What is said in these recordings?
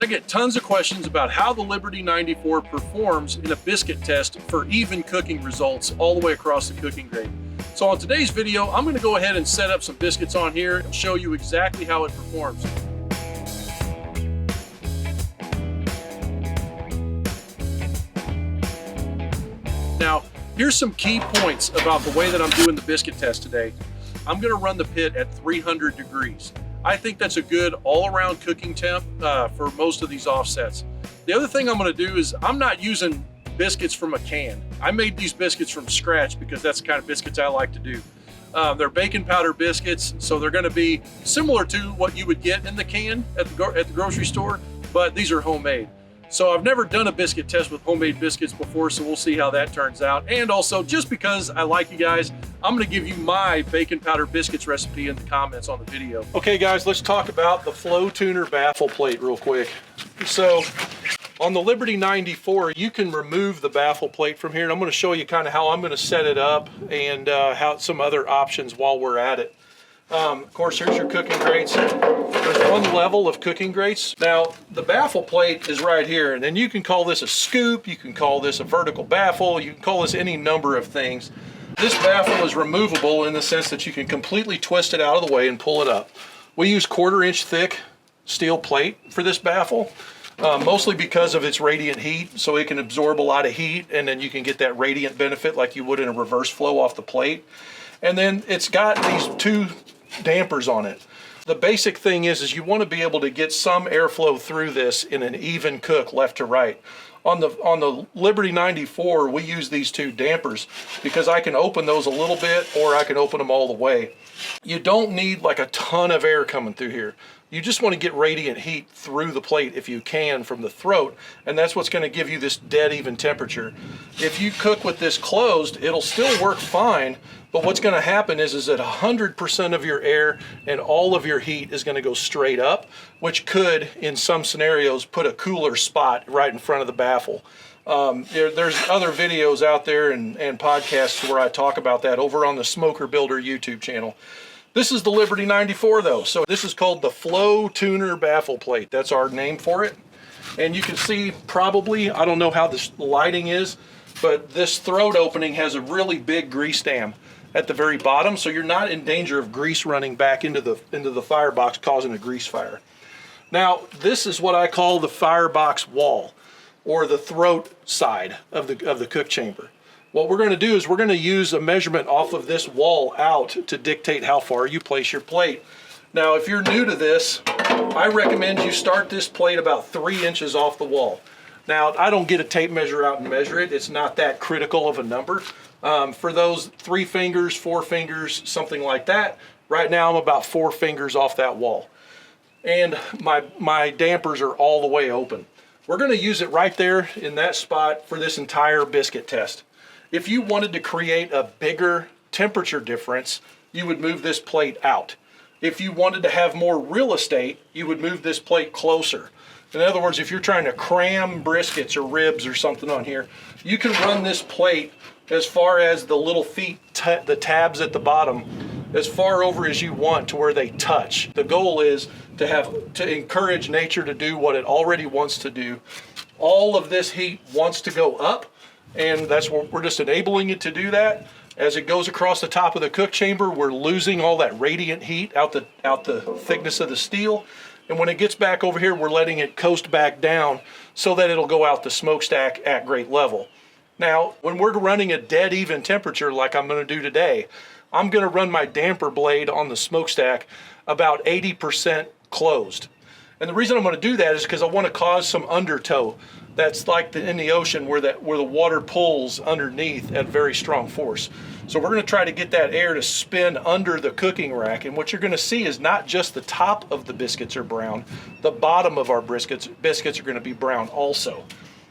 get tons of questions about how the Liberty94 performs in a biscuit test for even cooking results all the way across the cooking grade. So on today's video, I'm gonna go ahead and set up some biscuits on here and show you exactly how it performs. Now, here's some key points about the way that I'm doing the biscuit test today. I'm gonna run the pit at 300 degrees. I think that's a good all-around cooking temp for most of these offsets. The other thing I'm gonna do is I'm not using biscuits from a can. I made these biscuits from scratch because that's the kind of biscuits I like to do. They're baking powder biscuits, so they're gonna be similar to what you would get in the can at the grocery store, but these are homemade. So I've never done a biscuit test with homemade biscuits before, so we'll see how that turns out. And also, just because I like you guys, I'm gonna give you my baking powder biscuits recipe in the comments on the video. Okay guys, let's talk about the FlowTuner Baffle Plate real quick. So on the Liberty94, you can remove the baffle plate from here, and I'm gonna show you kind of how I'm gonna set it up and how some other options while we're at it. Of course, here's your cooking grates. There's one level of cooking grates. Now, the baffle plate is right here, and then you can call this a scoop, you can call this a vertical baffle, you can call this any number of things. This baffle is removable in the sense that you can completely twist it out of the way and pull it up. We use 1/4 inch thick steel plate for this baffle, mostly because of its radiant heat, so it can absorb a lot of heat, and then you can get that radiant benefit like you would in a reverse flow off the plate. And then it's got these two dampers on it. The basic thing is you want to be able to get some airflow through this in an even cook left to right. On the Liberty94, we use these two dampers because I can open those a little bit or I can open them all the way. You don't need like a ton of air coming through here. You just want to get radiant heat through the plate if you can from the throat, and that's what's going to give you this dead even temperature. If you cook with this closed, it'll still work fine, but what's going to happen is that 100% of your air and all of your heat is going to go straight up, which could, in some scenarios, put a cooler spot right in front of the baffle. There's other videos out there and podcasts where I talk about that over on the Smoker Builder YouTube channel. This is the Liberty94 though, so this is called the FlowTuner Baffle Plate. That's our name for it. And you can see probably, I don't know how this lighting is, but this throat opening has a really big grease dam at the very bottom, so you're not in danger of grease running back into the firebox causing a grease fire. Now, this is what I call the firebox wall, or the throat side of the cook chamber. What we're going to do is we're going to use a measurement off of this wall out to dictate how far you place your plate. Now, if you're new to this, I recommend you start this plate about 3 inches off the wall. Now, I don't get a tape measure out and measure it. It's not that critical of a number. For those 3 fingers, 4 fingers, something like that, right now I'm about 4 fingers off that wall. And my dampers are all the way open. We're going to use it right there in that spot for this entire biscuit test. If you wanted to create a bigger temperature difference, you would move this plate out. If you wanted to have more real estate, you would move this plate closer. In other words, if you're trying to cram briskets or ribs or something on here, you can run this plate as far as the little feet, the tabs at the bottom, as far over as you want to where they touch. The goal is to encourage nature to do what it already wants to do. All of this heat wants to go up, and that's what we're just enabling it to do that. As it goes across the top of the cook chamber, we're losing all that radiant heat out the thickness of the steel. And when it gets back over here, we're letting it coast back down so that it'll go out the smokestack at great level. Now, when we're running a dead even temperature like I'm going to do today, I'm going to run my damper blade on the smokestack about 80% closed. And the reason I'm going to do that is because I want to cause some undertow. That's like in the ocean where the water pulls underneath at very strong force. So we're going to try to get that air to spin under the cooking rack, and what you're going to see is not just the top of the biscuits are brown, the bottom of our biscuits are going to be brown also.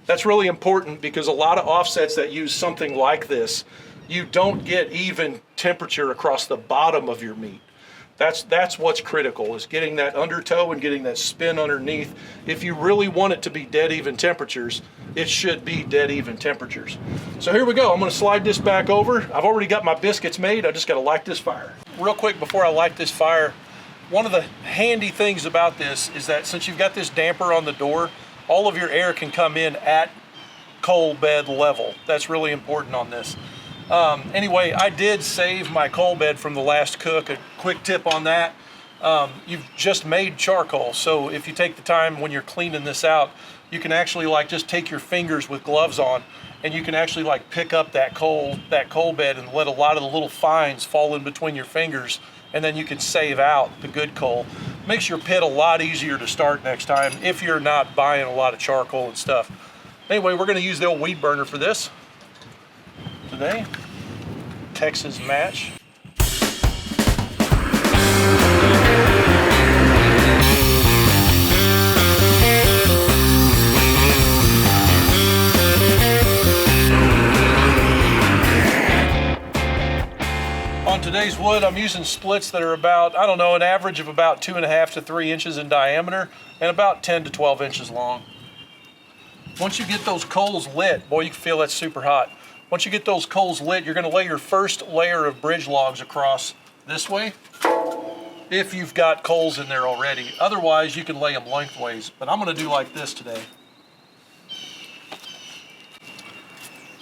That's really important because a lot of offsets that use something like this, you don't get even temperature across the bottom of your meat. That's what's critical, is getting that undertow and getting that spin underneath. If you really want it to be dead even temperatures, it should be dead even temperatures. So here we go. I'm going to slide this back over. I've already got my biscuits made. I just got to light this fire. Real quick before I light this fire, one of the handy things about this is that since you've got this damper on the door, all of your air can come in at coal bed level. That's really important on this. Anyway, I did save my coal bed from the last cook. A quick tip on that. You've just made charcoal, so if you take the time when you're cleaning this out, you can actually like just take your fingers with gloves on and you can actually like pick up that coal bed and let a lot of the little fines fall in between your fingers, and then you can save out the good coal. Makes your pit a lot easier to start next time if you're not buying a lot of charcoal and stuff. Anyway, we're going to use the old weed burner for this today. Texas match. On today's wood, I'm using splits that are about, I don't know, an average of about 2.5 to 3 inches in diameter and about 10 to 12 inches long. Once you get those coals lit, boy, you can feel that's super hot. Once you get those coals lit, you're going to lay your first layer of bridge logs across this way, if you've got coals in there already. Otherwise, you can lay them lengthways, but I'm going to do like this today.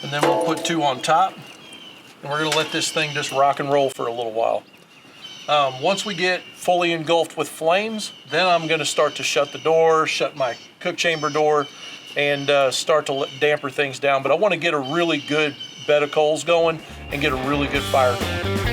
And then we'll put 2 on top, and we're going to let this thing just rock and roll for a little while. Once we get fully engulfed with flames, then I'm going to start to shut the door, shut my cook chamber door, and start to damper things down. But I want to get a really good bed of coals going and get a really good fire going.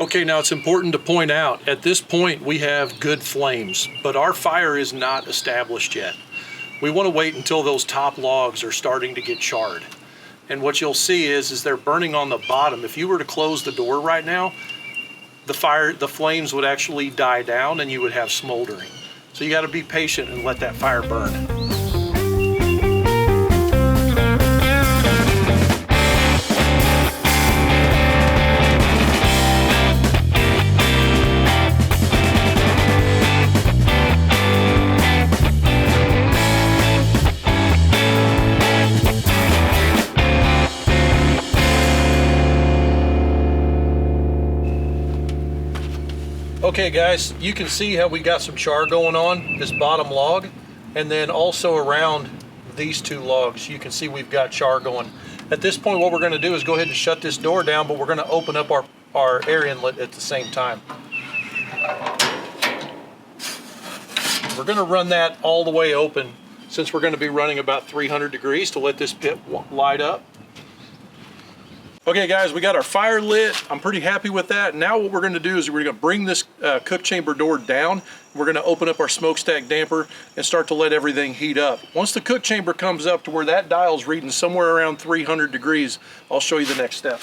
Okay, now it's important to point out, at this point we have good flames, but our fire is not established yet. We want to wait until those top logs are starting to get charred. And what you'll see is they're burning on the bottom. If you were to close the door right now, the flames would actually die down and you would have smoldering. So you got to be patient and let that fire burn. Okay guys, you can see how we got some char going on this bottom log, and then also around these 2 logs you can see we've got char going. At this point what we're going to do is go ahead and shut this door down, but we're going to open up our air inlet at the same time. We're going to run that all the way open since we're going to be running about 300 degrees to let this pit light up. Okay guys, we got our fire lit. I'm pretty happy with that. Now what we're going to do is we're going to bring this cook chamber door down. We're going to open up our smokestack damper and start to let everything heat up. Once the cook chamber comes up to where that dial's reading somewhere around 300 degrees, I'll show you the next step.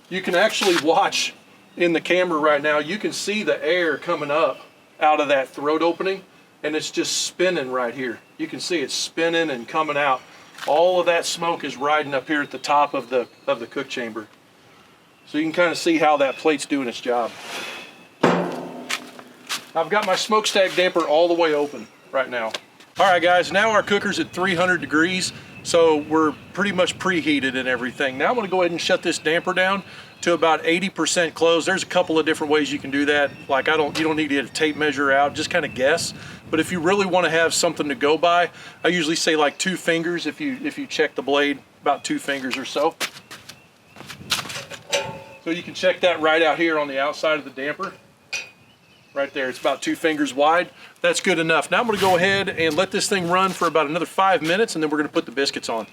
You can actually watch in the camera right now, you can see the air coming up out of that throat opening, and it's just spinning right here. You can see it's spinning and coming out. All of that smoke is riding up here at the top of the cook chamber. So you can kind of see how that plate's doing its job. I've got my smokestack damper all the way open right now. All right guys, now our cooker's at 300 degrees, so we're pretty much preheated and everything. Now I'm going to go ahead and shut this damper down to about 80% closed. There's a couple of different ways you can do that. Like you don't need to get a tape measure out, just kind of guess. But if you really want to have something to go by, I usually say like 2 fingers if you check the blade, about 2 fingers or so. So you can check that right out here on the outside of the damper. Right there, it's about 2 fingers wide. That's good enough. Now I'm going to go ahead and let this thing run for about another 5 minutes, and then we're going to put the biscuits on.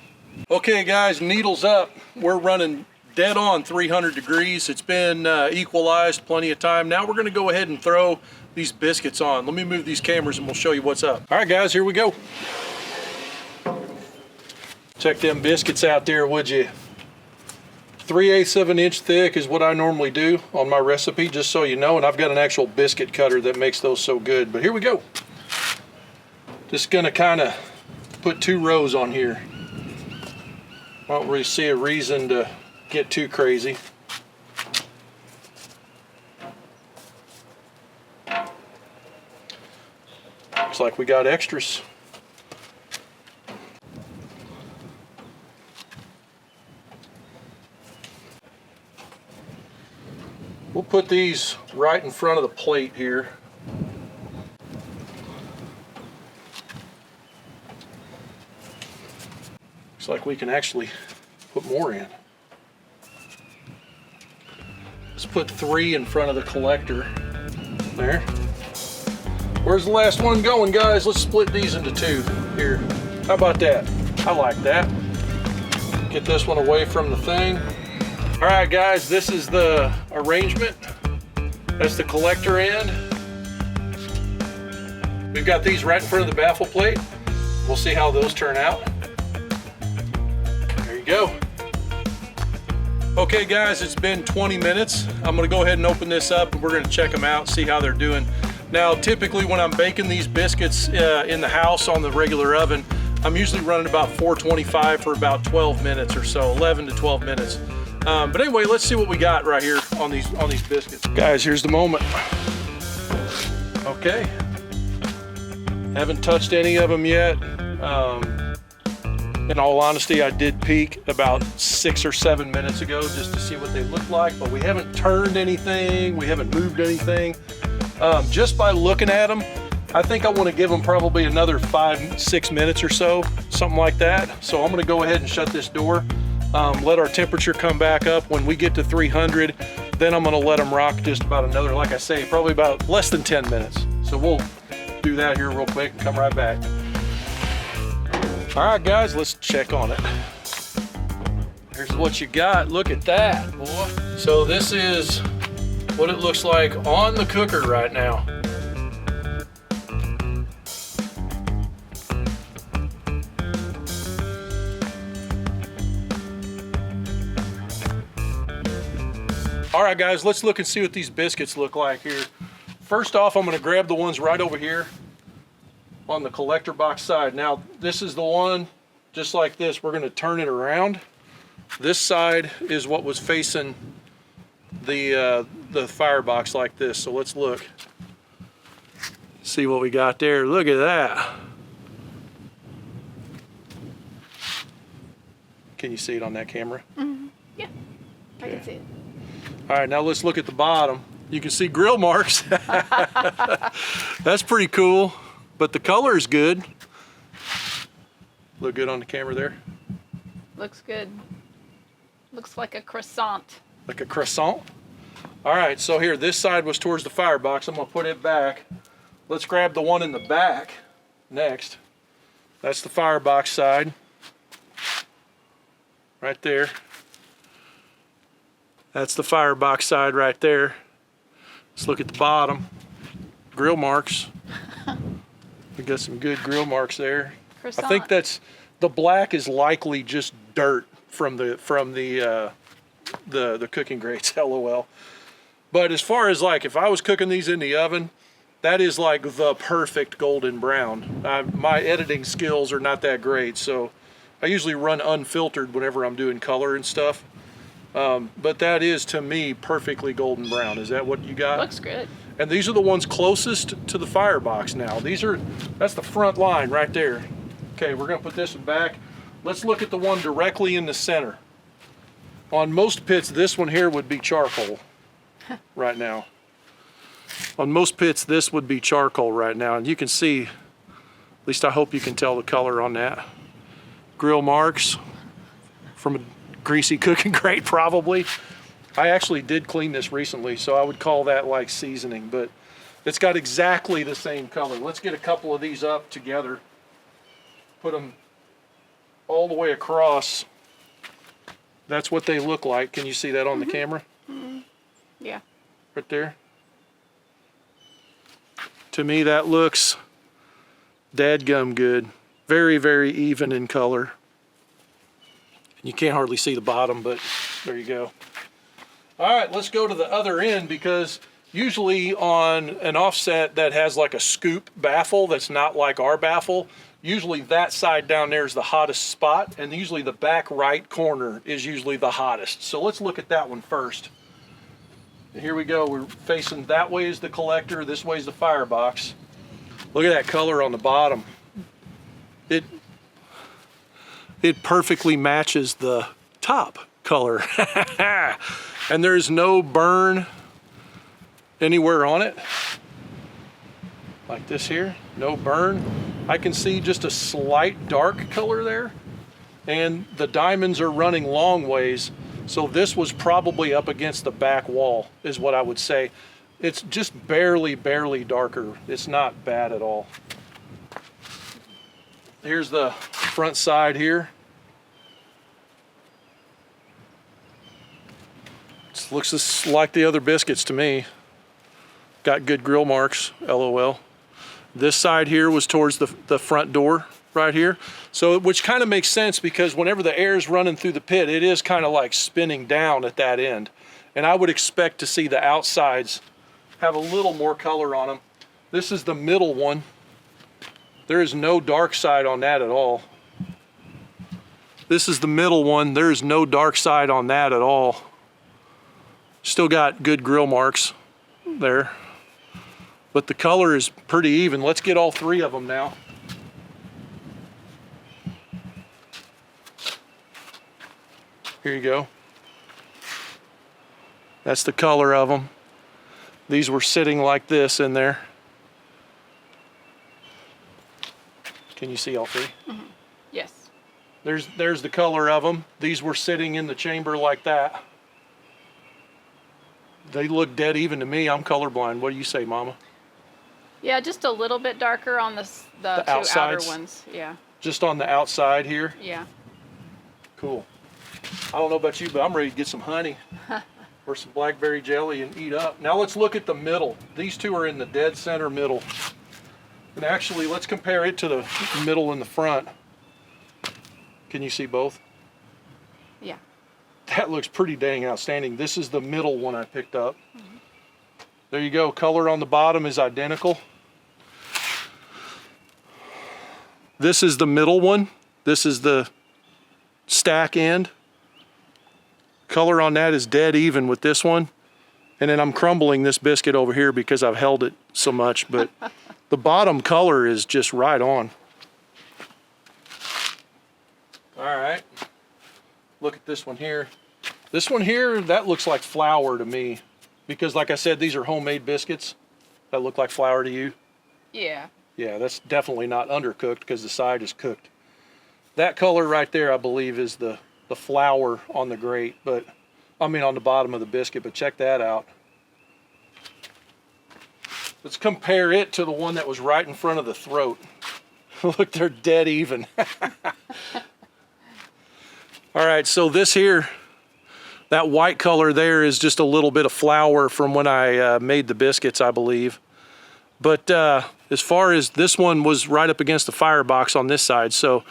Okay guys, needles up. We're running dead on 300 degrees. It's been equalized plenty of time. Now we're going to go ahead and throw these biscuits on. Let me move these cameras and we'll show you what's up. All right guys, here we go. Check them biscuits out there, would you? 3/8 of an inch thick is what I normally do on my recipe, just so you know, and I've got an actual biscuit cutter that makes those so good. But here we go. Just gonna kind of put 2 rows on here. I don't really see a reason to get too crazy. like we got extras. We'll put these right in front of the plate here. Looks like we can actually put more in. Let's put 3 in front of the collector. There. Where's the last one going, guys? Let's split these into 2 here. How about that? I like that. Get this one away from the thing. All right, guys, this is the arrangement. That's the collector end. We've got these right in front of the baffle plate. We'll see how those turn out. There you go. Okay, guys, it's been 20 minutes. I'm gonna go ahead and open this up and we're gonna check them out, see how they're doing. Now, typically when I'm baking these biscuits in the house on the regular oven, I'm usually running about 425 for about 12 minutes or so, 11 to 12 minutes. But anyway, let's see what we got right here on these biscuits. Guys, here's the moment. Okay. Haven't touched any of them yet. In all honesty, I did peek about 6 or 7 minutes ago just to see what they look like, but we haven't turned anything, we haven't moved anything. Just by looking at them, I think I want to give them probably another 5-6 minutes or so, something like that. So I'm going to go ahead and shut this door. Let our temperature come back up. When we get to 300, then I'm gonna let them rock just about another, like I say, probably about less than 10 minutes. So we'll do that here real quick and come right back. All right, guys, let's check on it. Here's what you got. Look at that, boy. So this is what it looks like on the cooker right now. All right, guys, let's look and see what these biscuits look like here. First off, I'm gonna grab the ones right over here on the collector box side. Now, this is the one, just like this, we're gonna turn it around. This side is what was facing the firebox like this. So let's look, see what we got there. Look at that. Can you see it on that camera? Mm-hmm. Yeah, I can see it. All right, now let's look at the bottom. You can see grill marks. That's pretty cool, but the color is good. Look good on the camera there? Looks good. Looks like a croissant. Like a croissant? All right, so here, this side was towards the firebox. I'm gonna put it back. Let's grab the one in the back next. That's the firebox side. Right there. That's the firebox side right there. Let's look at the bottom. Grill marks. We got some good grill marks there. Croissant. I think that's, the black is likely just dirt from the cooking grates, LOL. But as far as like, if I was cooking these in the oven, that is like the perfect golden brown. My editing skills are not that great, so I usually run unfiltered whenever I'm doing color and stuff. But that is, to me, perfectly golden brown. Is that what you got? Looks good. And these are the ones closest to the firebox now. That's the front line right there. Okay, we're gonna put this one back. Let's look at the one directly in the center. On most pits, this one here would be charcoal right now. On most pits, this would be charcoal right now. And you can see, at least I hope you can tell the color on that. Grill marks from a greasy cooking grate, probably. I actually did clean this recently, so I would call that like seasoning, but it's got exactly the same color. Let's get a couple of these up together. Put them all the way across. That's what they look like. Can you see that on the camera? Mm-hmm. Yeah. Right there. To me, that looks dadgum good. Very, very even in color. You can't hardly see the bottom, but there you go. All right, let's go to the other end, because usually on an offset that has like a scoop baffle that's not like our baffle, usually that side down there is the hottest spot, and usually the back right corner is usually the hottest. So let's look at that one first. Here we go. We're facing that way is the collector, this way is the firebox. Look at that color on the bottom. It perfectly matches the top color. And there's no burn anywhere on it. Like this here, no burn. I can see just a slight dark color there. And the diamonds are running long ways. So this was probably up against the back wall, is what I would say. It's just barely darker. It's not bad at all. Here's the front side here. It looks just like the other biscuits to me. Got good grill marks, LOL. This side here was towards the front door right here. So, which kind of makes sense because whenever the air is running through the pit, it is kind of like spinning down at that end. And I would expect to see the outsides have a little more color on them. This is the middle one. There is no dark side on that at all. This is the middle one. There is no dark side on that at all. Still got good grill marks there. But the color is pretty even. Let's get all three of them now. Here you go. That's the color of them. These were sitting like this in there. Can you see all three? Mm-hmm. Yes. There's the color of them. These were sitting in the chamber like that. They look dead even to me. I'm colorblind. What do you say, Mama? Yeah, just a little bit darker on the two outsides? outer ones. Yeah. Just on the outside here? Yeah. Cool. I don't know about you, but I'm ready to get some honey or some blackberry jelly and eat up. Now let's look at the middle. These two are in the dead center middle. And actually, let's compare it to the middle in the front. Can you see both? Yeah. That looks pretty dang outstanding. This is the middle one I picked up. Mm-hmm. There you go. Color on the bottom is identical. This is the middle one. This is the stack end. Color on that is dead even with this one. And then I'm crumbling this biscuit over here because I've held it so much, but the bottom color is just right on. All right. Look at this one here. This one here, that looks like flour to me. Because like I said, these are homemade biscuits. That look like flour to you? Yeah. Yeah, that's definitely not undercooked because the side is cooked. That color right there, I believe, is the flour on the grate, but I mean on the bottom of the biscuit, but check that out. Let's compare it to the one that was right in front of the throat. Look, they're dead even. All right, so this here, that white color there is just a little bit of flour from when I made the biscuits, I believe. But as far as this one was right up against the firebox on this side, so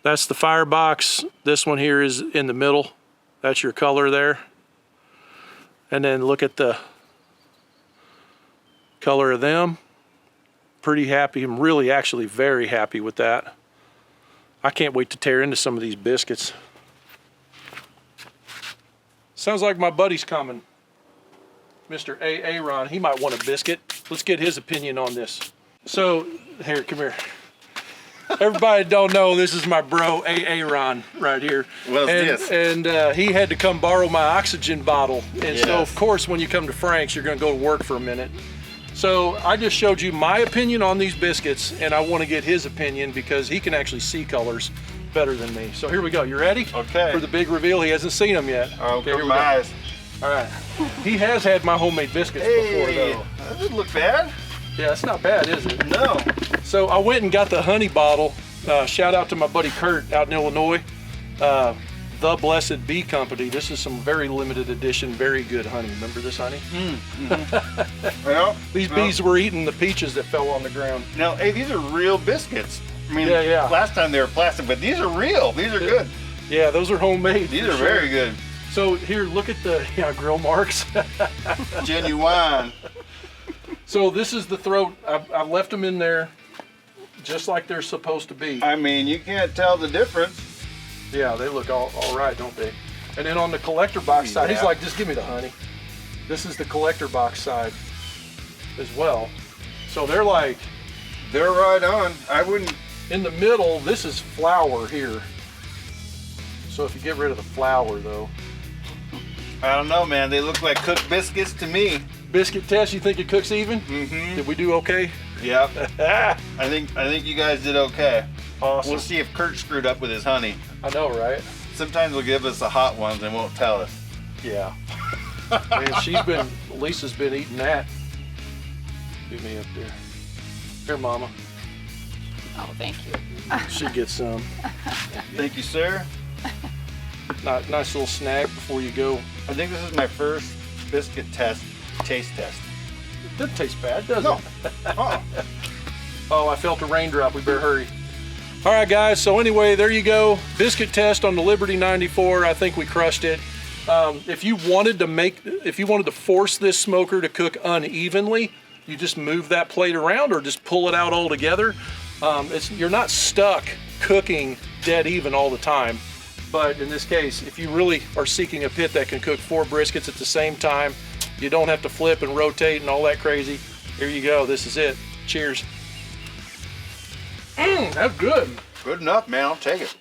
that's the firebox. This one here is in the middle. That's your color there. And then look at the color of them. Pretty happy. I'm really actually very happy with that. I can't wait to tear into some of these biscuits. Sounds like my buddy's coming. Mr. Aaron, he might want a biscuit. Let's get his opinion on this. So, here, come here. Everybody don't know this is my bro Aaron right here. What's this? And he had to come borrow my oxygen bottle. And Yes. so of course when you come to Frank's you're gonna go to work for a minute. So I just showed you my opinion on these biscuits and I want to get his opinion because he can actually see colors better than me. So here we go. You ready? Okay. For the big reveal. He hasn't seen them yet. Oh, okay, cover my eyes. All right. He has had my homemade biscuits before though. That doesn't look bad. Yeah, it's not bad, is it? No. So I went and got the honey bottle. Shout out to my buddy Kurt out in Illinois. The Blessed Bee Company. This is some very limited edition, very good honey. Remember this honey? Well, These bees were eating the peaches that fell on the ground. Now, hey, these are real biscuits. I mean, Yeah. last time they were plastic, but these are real. These are good. Yeah, those are homemade. These for are sure. very good. So here, look at the grill marks. Genuine. So this is the throat. I've left them in there just like they're supposed to be. I mean, you can't tell the difference. Yeah, they look all right, don't they? And then on the collector box side, he's Yeah. like, just give me the honey. This is the collector box side as well. So they're like They're right on. I wouldn't. In the middle, this is flour here. So if you get rid of the flour though. I don't know, man. They look like cooked biscuits to me. Biscuit test, you think it cooks even? Mm-hmm. Did we do okay? Yep. I think you guys did okay. Awesome. We'll see if Kurt screwed up with his honey. I know, right? Sometimes he'll give us the hot ones and won't tell us. Yeah. Man, Lisa's been eating that. Do me up there. Here, Mama. Oh, thank you. She gets some. Thank you, sir. Nice little snack before you go. I think this is my first biscuit taste test. It doesn't taste bad, does No. it? Oh. Oh, I felt a raindrop. We better hurry. All right, guys. So anyway, there you go. Biscuit test on the Liberty94. I think we crushed it. If you wanted to force this smoker to cook unevenly, you just move that plate around or just pull it out altogether. You're not stuck cooking dead even all the time. But in this case, if you really are seeking a pit that can cook 4 briskets at the same time, you don't have to flip and rotate and all that crazy. Here you go. This is it. Cheers. That's good. Good enough, man. I'll take it.